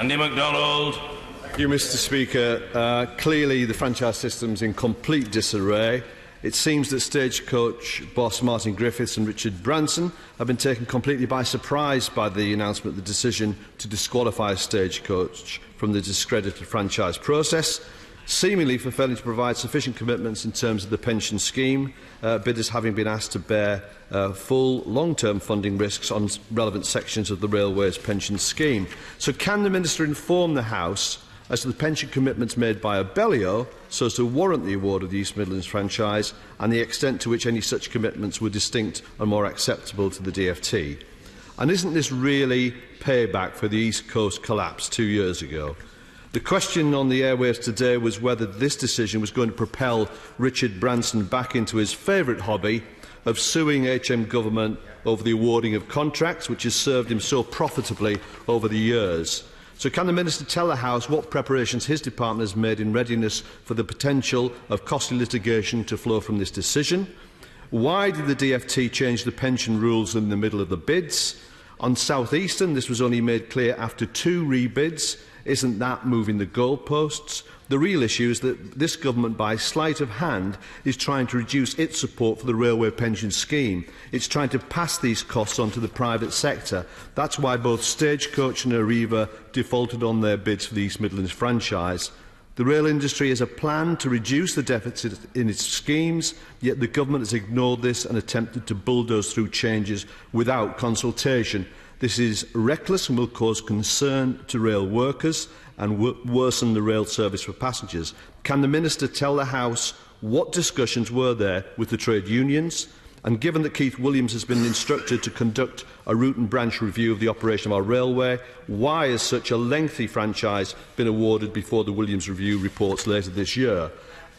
Andy McDonald. Thank you, Mr. Speaker. Clearly, the franchise system is in complete disarray. It seems that Stagecoach boss Martin Griffiths and Richard Branson have been taken completely by surprise by the announcement of the decision to disqualify Stagecoach from the discredited franchise process, seemingly for failing to provide sufficient commitments in terms of the pension scheme, bidders having been asked to bear full long-term funding risks on relevant sections of the Railways pension scheme. So can the Minister inform the House as to the pension commitments made by Abellio so as to warrant the award of the East Midlands franchise and the extent to which any such commitments were distinct and more acceptable to the DfT? And isn't this really payback for the East Coast collapse 2 years ago? The question on the airwaves today was whether this decision was going to propel Richard Branson back into his favourite hobby of suing HM Government over the awarding of contracts, which has served him so profitably over the years. So can the Minister tell the House what preparations his department has made in readiness for the potential of costly litigation to flow from this decision? Why did the DfT change the pension rules in the middle of the bids? On South Eastern, this was only made clear after 2 rebids. Isn't that moving the goalposts? The real issue is that this government, by sleight of hand, is trying to reduce its support for the railway pension scheme. It's trying to pass these costs on to the private sector. That's why both Stagecoach and Arriva defaulted on their bids for the East Midlands franchise. The rail industry has a plan to reduce the deficit in its schemes, yet the government has ignored this and attempted to bulldoze through changes without consultation. This is reckless and will cause concern to rail workers and worsen the rail service for passengers. Can the Minister tell the House what discussions were there with the trade unions? And given that Keith Williams has been instructed to conduct a root and branch review of the operation of our railway, why has such a lengthy franchise been awarded before the Williams review reports later this year?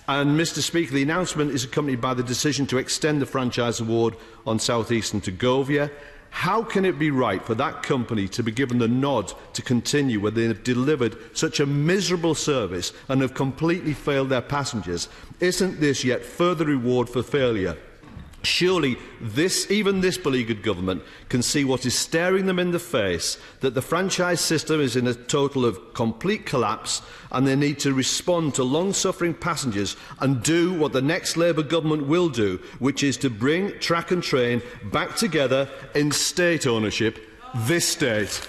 And, Mr. Speaker, the announcement is accompanied by the decision to extend the franchise award on South Eastern to Govia. How can it be right for that company to be given the nod to continue when they have delivered such a miserable service and have completely failed their passengers? Isn't this yet further reward for failure? Surely even this beleaguered government can see what is staring them in the face, that the franchise system is in a total of complete collapse and they need to respond to long-suffering passengers and do what the next Labour government will do, which is to bring track and train back together in state ownership, this state.